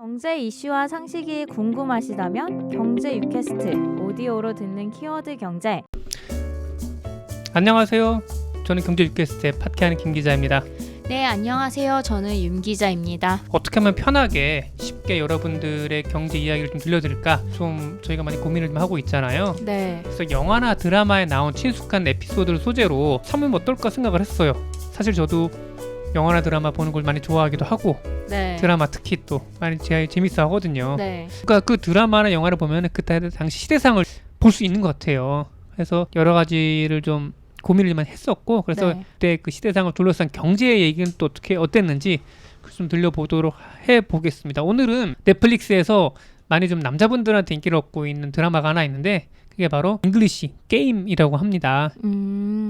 경제 이슈와 상식이 궁금하시다면 경제 유캐스트 오디오로 듣는 키워드 경제. 안녕하세요. 저는 경제 유캐스트의 팟캐하는 김 기자입니다. 네, 안녕하세요. 저는 윤 기자입니다. 어떻게 하면 편하게 쉽게 여러분들의 경제 이야기를 좀 들려드릴까 좀 저희가 많이 고민을 좀 하고 있잖아요. 네. 그래서 영화나 드라마에 나온 친숙한 에피소드를 소재로 삼으면 어떨까 생각을 했어요. 사실 저도 영화나 드라마 보는 걸 많이 좋아하기도 하고 네. 드라마 특히 또 많이 재밌어 하거든요. 네. 그러니까 그 드라마나 영화를 보면 그때 당시 시대상을 볼 수 있는 것 같아요. 그래서 여러 가지를 좀 고민을 만 했었고 그래서 네. 그때 그 시대상을 둘러싼 경제 얘기는 또 어땠는지 좀 들려보도록 해보겠습니다. 오늘은 넷플릭스에서 많이 좀 남자분들한테 인기를 얻고 있는 드라마가 하나 있는데 그게 바로 잉글리시 게임이라고 합니다.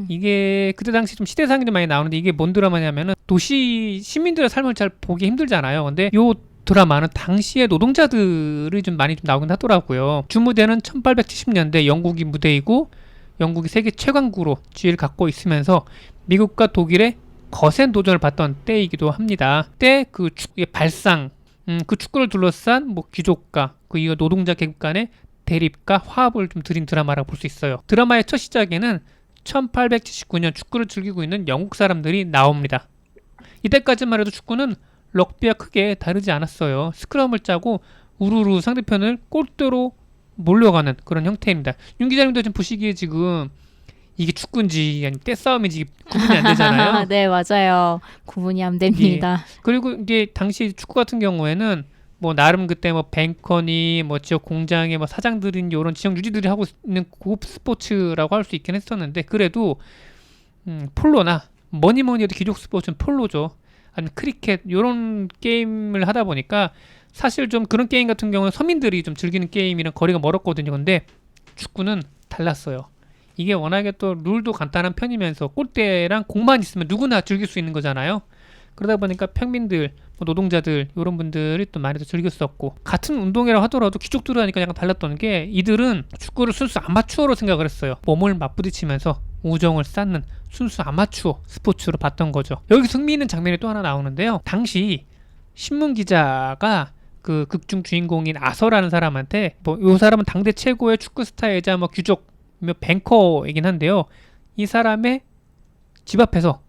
이게 그때 당시 좀 시대상이 좀 많이 나오는데 이게 뭔 드라마냐면은 도시 시민들의 삶을 잘 보기 힘들잖아요. 근데 요 드라마는 당시의 노동자들이 좀 많이 좀 나오긴 하더라고요. 주무대는 1870년대 영국이 무대이고 영국이 세계 최강국으로 지위를 갖고 있으면서 미국과 독일의 거센 도전을 받던 때이기도 합니다. 때 그 축구의 발상, 그 축구를 둘러싼 뭐 귀족과 그 이후 노동자 계급 간의 대립과 화합을 좀 드린 드라마라고 볼 수 있어요. 드라마의 첫 시작에는 1879년 축구를 즐기고 있는 영국 사람들이 나옵니다. 이때까지만 해도 축구는 럭비와 크게 다르지 않았어요. 스크럼을 짜고 우르르 상대편을 골대로 몰려가는 그런 형태입니다. 윤 기자님도 지금 보시기에 지금 이게 축구인지 아니면 떼싸움인지 구분이 안 되잖아요. 네, 맞아요. 구분이 안 됩니다. 그리고 이게 당시 축구 같은 경우에는 뭐 나름 그때 뭐 뱅커니 뭐 지역 공장의 뭐 사장들인 이런 지역 유지들이 하고 있는 고급 스포츠라고 할 수 있긴 했었는데 그래도 폴로나 뭐니 해도 귀족 스포츠는 폴로죠. 아니면 크리켓 이런 게임을 하다 보니까 사실 좀 그런 게임 같은 경우는 서민들이 좀 즐기는 게임이랑 거리가 멀었거든요. 근데 축구는 달랐어요. 이게 워낙에 또 룰도 간단한 편이면서 골대랑 공만 있으면 누구나 즐길 수 있는 거잖아요. 그러다 보니까 평민들, 뭐 노동자들 이런 분들이 또 많이 더 즐겼었고 같은 운동이라고 하더라도 귀족들을 하니까 약간 달랐던 게 이들은 축구를 순수 아마추어로 생각을 했어요. 몸을 맞부딪히면서 우정을 쌓는 순수 아마추어 스포츠로 봤던 거죠. 여기서 흥미있는 장면이 또 하나 나오는데요. 당시 신문 기자가 그 극중 주인공인 아서라는 사람한테 뭐 이 사람은 당대 최고의 축구 스타이자 뭐 귀족 뱅커이긴 한데요. 이 사람의 집 앞에서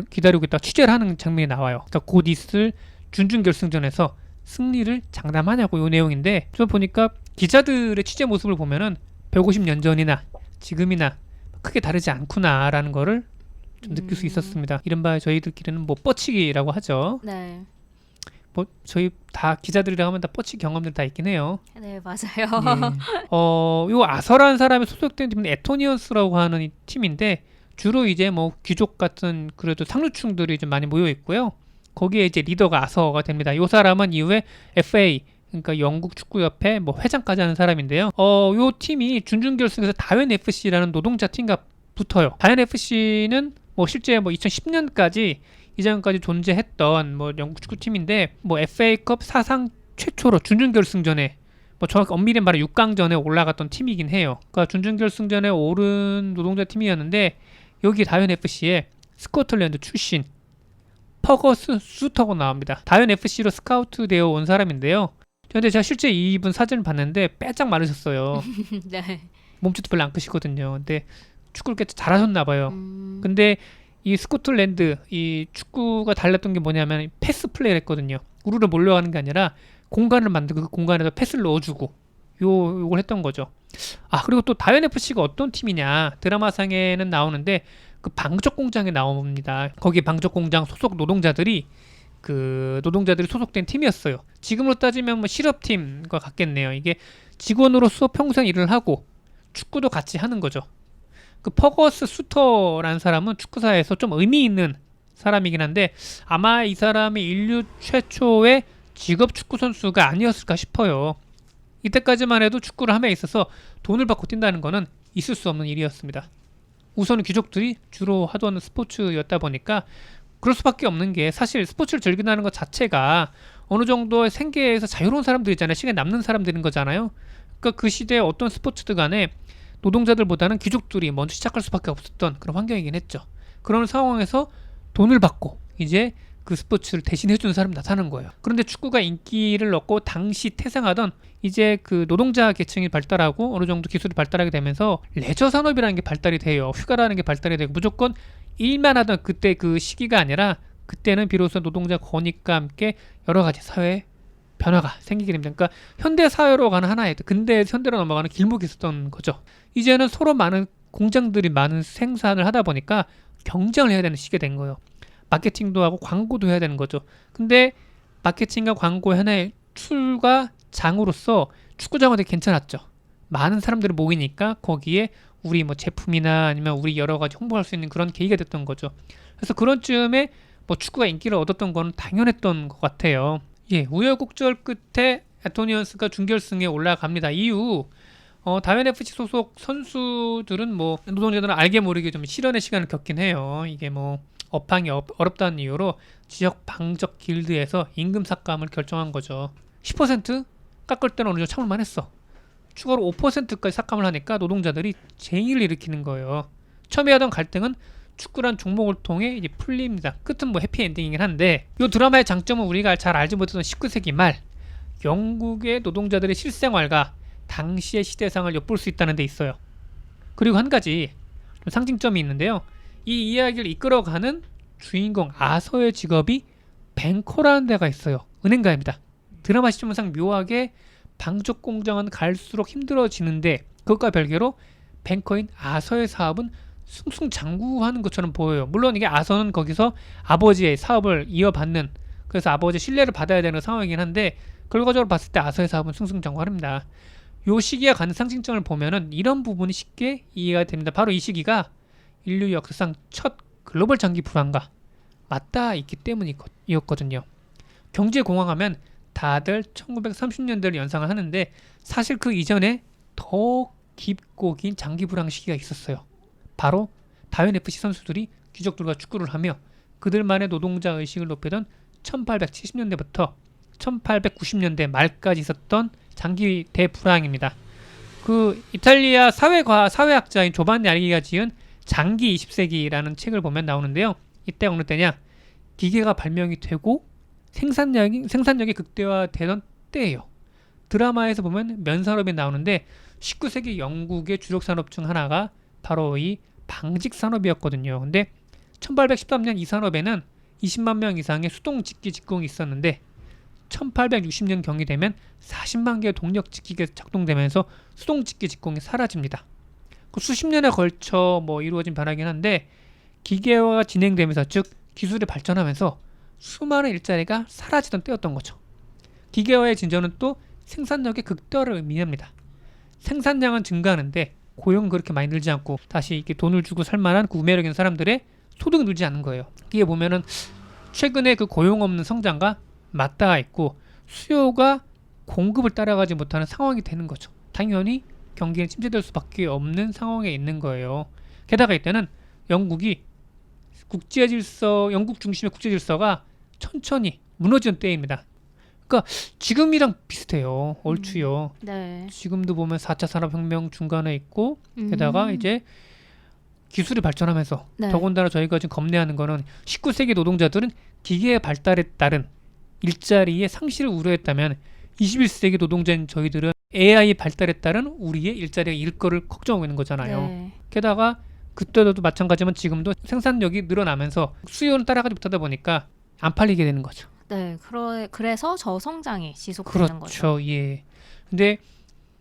기다리고 있다가 취재를 하는 장면이 나와요. 그러니까 곧 있을 준중결승전에서 승리를 장담하냐고 이 내용인데 좀 보니까 기자들의 취재 모습을 보면은 150년 전이나 지금이나 크게 다르지 않구나라는 거를 좀 느낄 수 있었습니다. 이른바 저희들끼리는 뭐 뻗치기라고 하죠. 네. 뭐 저희 다 기자들이라고 하면 다 뻗치기 경험들 다 있긴 해요. 네, 맞아요. 예. 요 아서라는 사람이 소속된 팀은 에토니언스라고 하는 이 팀인데 주로 이제 뭐 귀족 같은 그래도 상류층들이 좀 많이 모여 있고요. 거기에 이제 리더가 아서가 됩니다. 이 사람은 이후에 FA 그러니까 영국 축구협회 뭐 회장까지 하는 사람인데요. 요 팀이 준중결승에서 다현 FC라는 노동자 팀과 붙어요. 다현 FC는 뭐 실제 뭐 2010년까지 이전까지 존재했던 뭐 영국 축구팀인데 뭐 FA컵 사상 최초로 준중결승전에 뭐 정확히 엄밀히 말해 6강전에 올라갔던 팀이긴 해요. 그러니까 준중결승전에 오른 노동자 팀이었는데 여기 다현 FC에 스코틀랜드 출신 퍼거스 수터가 나옵니다. 다현 FC로 스카우트 되어 온 사람인데요. 근데 제가 실제 이분 사진을 봤는데 빼짝 마르셨어요. 네. 몸집도 별로 안 크시거든요. 근데 축구를 꽤 잘하셨나 봐요. 근데 이 스코틀랜드 이 축구가 달랐던 게 뭐냐면 패스 플레이를 했거든요. 우르르 몰려가는 게 아니라 공간을 만들고 그 공간에서 패스를 넣어주고 요걸 했던 거죠. 아 그리고 또 다현 FC가 어떤 팀이냐 드라마상에는 나오는데 그 방적 공장에 나옵니다. 거기 방적 공장 소속 노동자들이 소속된 팀이었어요. 지금으로 따지면 뭐 실업팀과 같겠네요. 이게 직원으로서 평생 일을 하고 축구도 같이 하는 거죠. 그 퍼거스 수터라는 사람은 축구사에서 좀 의미 있는 사람이긴 한데 아마 이 사람이 인류 최초의 직업 축구 선수가 아니었을까 싶어요. 이때까지만 해도 축구를 함에 있어서 돈을 받고 뛴다는 거는 있을 수 없는 일이었습니다. 우선은 귀족들이 주로 하던 스포츠였다 보니까 그럴 수밖에 없는 게 사실 스포츠를 즐긴다는 것 자체가 어느 정도의 생계에서 자유로운 사람들이잖아요. 시간이 남는 사람들인 거잖아요. 그러니까 그 시대에 어떤 스포츠들 간에 노동자들보다는 귀족들이 먼저 시작할 수밖에 없었던 그런 환경이긴 했죠. 그런 상황에서 돈을 받고 이제 그 스포츠를 대신해주는 사람이 나타나는 거예요. 그런데 축구가 인기를 얻고 당시 태생하던 이제 그 노동자 계층이 발달하고 어느 정도 기술이 발달하게 되면서 레저 산업이라는 게 발달이 돼요. 휴가라는 게 발달이 되고 무조건 일만 하던 그때 그 시기가 아니라 그때는 비로소 노동자 권익과 함께 여러 가지 사회 변화가 생기게 됩니다. 그러니까 현대 사회로 가는 하나의 근대 현대로 넘어가는 길목이 있었던 거죠. 이제는 서로 많은 공장들이 많은 생산을 하다 보니까 경쟁을 해야 되는 시기가 된 거예요. 마케팅도 하고 광고도 해야 되는 거죠. 근데 마케팅과 광고의 하나의 툴과 장으로서 축구장은 되게 괜찮았죠. 많은 사람들이 모이니까 거기에 우리 뭐 제품이나 아니면 우리 여러 가지 홍보할 수 있는 그런 계기가 됐던 거죠. 그래서 그런 쯤에 뭐 축구가 인기를 얻었던 건 당연했던 것 같아요. 예, 우여곡절 끝에 애토니언스가 준결승에 올라갑니다. 이후 다현 FC 소속 선수들은 뭐 노동자들은 알게 모르게 좀 실현의 시간을 겪긴 해요. 이게 뭐 업황이 어렵다는 이유로 지역 방적 길드에서 임금 삭감을 결정한 거죠. 10% 깎을 때는 어느 정도 참을만 했어. 추가로 5%까지 삭감을 하니까 노동자들이 쟁의를 일으키는 거예요. 처음에 하던 갈등은 축구란 종목을 통해 이제 풀립니다. 끝은 뭐 해피엔딩이긴 한데 이 드라마의 장점은 우리가 잘 알지 못했던 19세기 말 영국의 노동자들의 실생활과 당시의 시대상을 엿볼 수 있다는 데 있어요. 그리고 한 가지 좀 상징점이 있는데요. 이 이야기를 이끌어가는 주인공 아서의 직업이 뱅커라는 데가 있어요. 은행가입니다. 드라마 시점상 묘하게 방적 공장은 갈수록 힘들어지는데 그것과 별개로 뱅커인 아서의 사업은 승승장구하는 것처럼 보여요. 물론 이게 아서는 거기서 아버지의 사업을 이어받는 그래서 아버지의 신뢰를 받아야 되는 상황이긴 한데 결과적으로 봤을 때 아서의 사업은 승승장구합니다. 요 시기와 같은 상징점을 보면은 이런 부분이 쉽게 이해가 됩니다. 바로 이 시기가 인류 역사상 첫 글로벌 장기 불황과 맞닿아 있기 때문이었거든요. 경제 공황하면 다들 1930년대를 연상을 하는데 사실 그 이전에 더 깊고 긴 장기 불황 시기가 있었어요. 바로 다현 FC 선수들이 귀족들과 축구를 하며 그들만의 노동자 의식을 높이던 1870년대부터 1890년대 말까지 있었던 장기 대불황입니다. 그 이탈리아 사회학자인 조반니 알기가 지은 장기 20세기라는 책을 보면 나오는데요. 이때 어느 때냐? 기계가 발명이 되고 생산력이 극대화되던 때예요. 드라마에서 보면 면산업이 나오는데 19세기 영국의 주력 산업 중 하나가 바로 이 방직 산업이었거든요. 근데 1813년 이 산업에는 20만 명 이상의 수동 직기 직공이 있었는데 1860년 경이 되면 40만 개의 동력 직기가 작동되면서 수동 직기 직공이 사라집니다. 그 수십 년에 걸쳐 뭐 이루어진 변화긴 한데 기계화가 진행되면서 즉 기술이 발전하면서 수많은 일자리가 사라지던 때였던 거죠. 기계화의 진전은 또 생산력의 극대화를 의미합니다. 생산량은 증가하는데 고용은 그렇게 많이 늘지 않고 다시 이렇게 돈을 주고 살만한 구매력 있는 사람들의 소득이 늘지 않는 거예요. 이게 보면은 최근에 그 고용 없는 성장과 맞닿아 있고 수요가 공급을 따라가지 못하는 상황이 되는 거죠. 당연히 경기는 침체될 수밖에 없는 상황에 있는 거예요. 게다가 이때는 영국 중심의 국제 질서가 천천히 무너지는 때입니다. 그러니까 지금이랑 비슷해요. 얼추요. 네. 지금도 보면 4차 산업혁명 중간에 있고 게다가 이제 기술이 발전하면서 네. 더군다나 저희가 지금 겁내하는 거는 19세기 노동자들은 기계의 발달에 따른 일자리의 상실을 우려했다면 21세기 노동자인 저희들은 AI 발달에 따른 우리의 일자리가 잃을 거를 걱정하고 있는 거잖아요. 네. 게다가 그때도 마찬가지지만 지금도 생산력이 늘어나면서 수요는 따라가지 못하다 보니까 안 팔리게 되는 거죠. 네. 그래서 저성장이 지속되는 거죠. 그렇죠. 예. 근데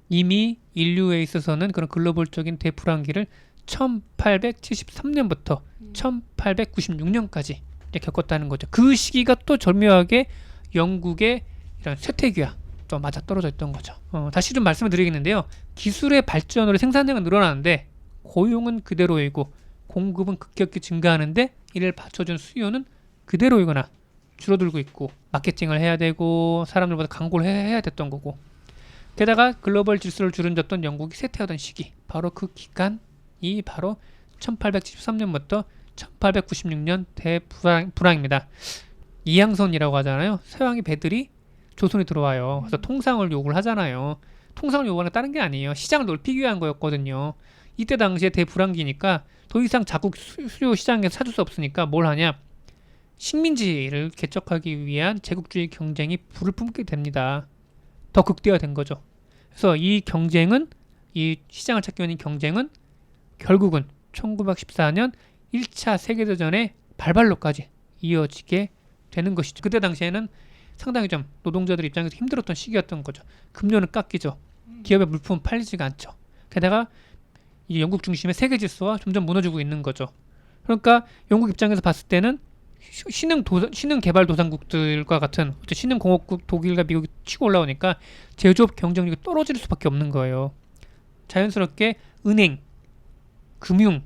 이미 인류에 있어서는 그런 글로벌적인 대불황기를 1873년부터 1896년까지 겪었다는 거죠. 그 시기가 또 절묘하게 영국의 이런 쇠퇴기와 또 맞아떨어져 있던 거죠. 다시 좀 말씀을 드리겠는데요. 기술의 발전으로 생산량은 늘어나는데 고용은 그대로이고 공급은 급격히 증가하는데 이를 받쳐준 수요는 그대로이거나 줄어들고 있고 마케팅을 해야 되고 사람들보다 광고를 해야 됐던 거고 게다가 글로벌 질서를 주름졌던 영국이 쇠퇴하던 시기 바로 그 기간이 바로 1873년부터 1896년 대불황입니다. 이양선이라고 하잖아요. 서양의 배들이 조선에 들어와요. 그래서 통상을 요구를 하잖아요. 통상을 요구하는 게 다른 게 아니에요. 시장을 넓히기 위한 거였거든요. 이때 당시에 대불황기니까 더 이상 자국 수요 시장에서 찾을 수 없으니까 뭘 하냐. 식민지를 개척하기 위한 제국주의 경쟁이 불을 뿜게 됩니다. 더 극대화된 거죠. 그래서 이 경쟁은 이 시장을 찾기 위한 이 경쟁은 결국은 1914년 1차 세계대전의 발발로까지 이어지게 되는 것이죠. 그때 당시에는 상당히 좀 노동자들 입장에서 힘들었던 시기였던 거죠. 금료는 깎이죠. 기업의 물품은 팔리지가 않죠. 게다가 이 영국 중심의 세계 질서가 점점 무너지고 있는 거죠. 그러니까 영국 입장에서 봤을 때는 신흥 개발 도상국들과 같은 신흥 공업국 독일과 미국이 치고 올라오니까 제조업 경쟁력이 떨어질 수밖에 없는 거예요. 자연스럽게 은행, 금융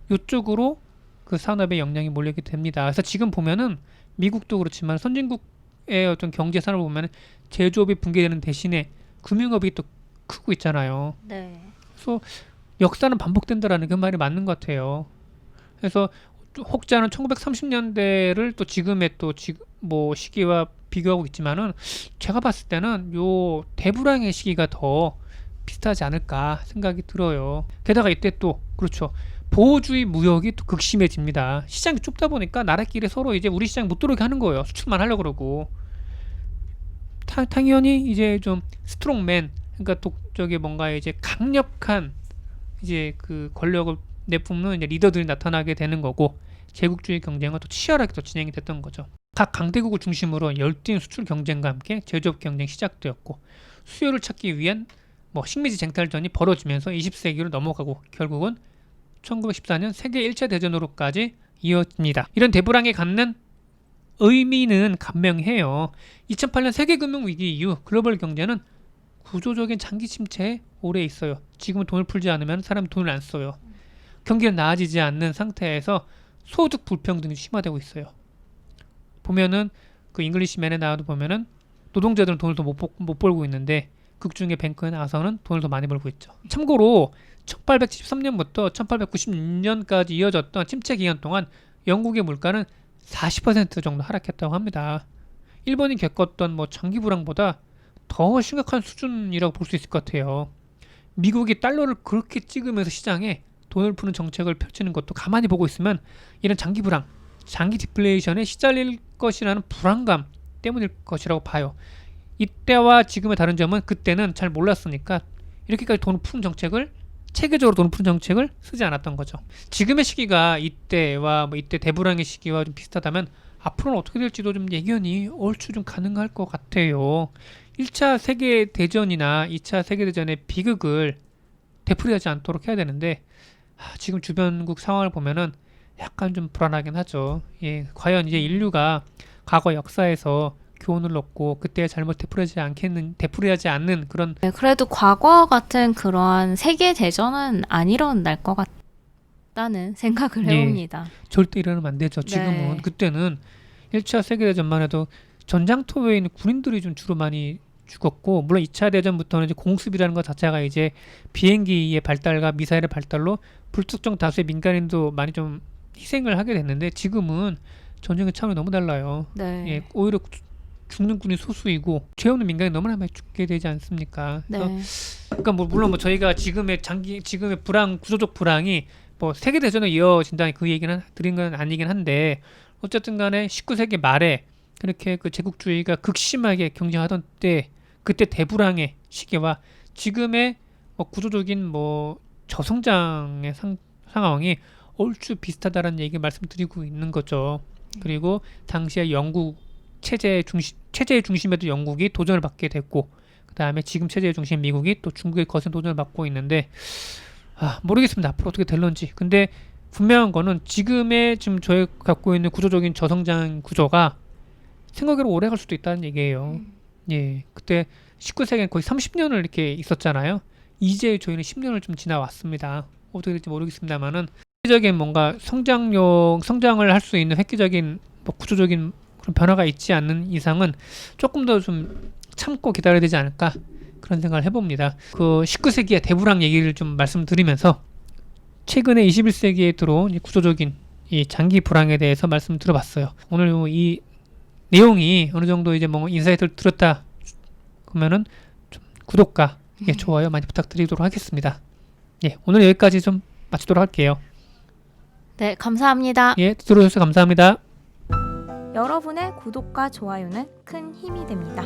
이쪽으로 그 산업의 영향이 몰리게 됩니다. 그래서 지금 보면은 미국도 그렇지만 선진국의 어떤 경제 산업을 보면 제조업이 붕괴되는 대신에 금융업이 또 크고 있잖아요. 네. 그래서 역사는 반복된다라는 그 말이 맞는 것 같아요. 그래서 혹자는 1930년대를 또 지금의 또 뭐 시기와 비교하고 있지만은 제가 봤을 때는 요 대불황의 시기가 더 비슷하지 않을까 생각이 들어요. 게다가 이때 또 그렇죠. 보호주의 무역이 또 극심해집니다. 시장이 좁다 보니까 나라끼리 서로 이제 우리 시장 못 들어오게 하는 거예요. 수출만 하려고 그러고. 당연히 이제 좀 스트롱맨, 그러니까 저기 뭔가 이제 강력한 이제 그 권력을 내뿜는 이제 리더들이 나타나게 되는 거고, 제국주의 경쟁은 또 치열하게 또 진행이 됐던 거죠. 각 강대국을 중심으로 열띤 수출 경쟁과 함께 제조업 경쟁이 시작되었고, 수요를 찾기 위한 뭐 식민지 쟁탈전이 벌어지면서 20세기로 넘어가고 결국은 1914년 세계 1차 대전으로까지 이어집니다. 이런 대불황에 갖는 의미는 간명해요. 2008년 세계금융위기 이후 글로벌 경제는 구조적인 장기 침체에 오래 있어요. 지금은 돈을 풀지 않으면 사람이 돈을 안 써요. 경기는 나아지지 않는 상태에서 소득 불평등이 심화되고 있어요. 보면은 그 잉글리시맨에 나와도 보면은 노동자들은 돈을 더 못 벌고 있는데 극중의 뱅크에 나와서는 돈을 더 많이 벌고 있죠. 참고로 1873년부터 1896년까지 이어졌던 침체 기간 동안 영국의 물가는 40% 정도 하락했다고 합니다. 일본이 겪었던 뭐 장기 불황보다 더 심각한 수준이라고 볼 수 있을 것 같아요. 미국이 달러를 그렇게 찍으면서 시장에 돈을 푸는 정책을 펼치는 것도 가만히 보고 있으면 이런 장기 불황, 장기 디플레이션에 시달릴 것이라는 불안감 때문일 것이라고 봐요. 이때와 지금의 다른 점은 그때는 잘 몰랐으니까 이렇게까지 돈을 푸는 정책을 체계적으로 돈을 푸는 정책을 쓰지 않았던 거죠. 지금의 시기가 이때와 뭐 이때 대불황의 시기와 좀 비슷하다면 앞으로는 어떻게 될지도 좀 예견이 얼추 좀 가능할 것 같아요. 1차 세계대전이나 2차 세계대전의 비극을 되풀이하지 않도록 해야 되는데 지금 주변국 상황을 보면은 약간 좀 불안하긴 하죠. 예, 과연 이제 인류가 과거 역사에서 교훈을 얻고 그때 잘못 되풀이하지 않는 그런. 네, 그래도 과거 같은 그러한 세계 대전은 안 일어날 것 같다는 생각을 예, 해봅니다. 절대 일어나면 안 되죠. 지금은 네. 그때는 1차 세계대전만 해도 전장터에 있는 군인들이 좀 주로 많이 죽었고, 물론 2차 대전부터는 이제 공습이라는 것 자체가 이제 비행기의 발달과 미사일의 발달로 불특정 다수의 민간인도 많이 좀 희생을 하게 됐는데 지금은 전쟁의 차원이 너무 달라요. 네. 예, 오히려 죽는 군이 소수이고 죄 없는 민간이 너무나 많이 죽게 되지 않습니까? 네. 그러니까 뭐 물론 뭐 저희가 지금의 불황, 구조적 불황이 뭐 세계 대전에 이어진다는 그 얘기는 드린 건 아니긴 한데 어쨌든 간에 19세기 말에 그렇게 그 제국주의가 극심하게 경쟁하던 때 그때 대불황의 시기와 지금의 뭐 구조적인 뭐 저성장의 상황이 얼추 비슷하다는 얘기 말씀드리고 있는 거죠. 그리고 당시에 영국 체제의 중심에도 영국이 도전을 받게 됐고 그 다음에 지금 체제의 중심 미국이 또 중국의 거센 도전을 받고 있는데 모르겠습니다. 앞으로 어떻게 될런지. 근데 분명한 거는 지금의 지금 저희 갖고 있는 구조적인 저성장 구조가 생각외로 오래 갈 수도 있다는 얘기예요. 예, 그때 19세기엔 거의 30년을 이렇게 있었잖아요. 이제 저희는 10년을 좀 지나왔습니다. 어떻게 될지 모르겠습니다만은 획기적인 뭔가 성장을 할 수 있는 획기적인 뭐 구조적인 그런 변화가 있지 않는 이상은 조금 더 좀 참고 기다려야 되지 않을까 그런 생각을 해봅니다. 그 19세기의 대불황 얘기를 좀 말씀드리면서 최근에 21세기에 들어온 이 구조적인 이 장기 불황에 대해서 말씀 들어봤어요. 오늘 이 내용이 어느 정도 이제 뭐 인사이트를 들었다 그러면은 좀 구독과 좋아요 많이 부탁드리도록 하겠습니다. 예, 오늘 여기까지 좀 마치도록 할게요. 네, 감사합니다. 예, 들어주셔서 감사합니다. 여러분의 구독과 좋아요는 큰 힘이 됩니다.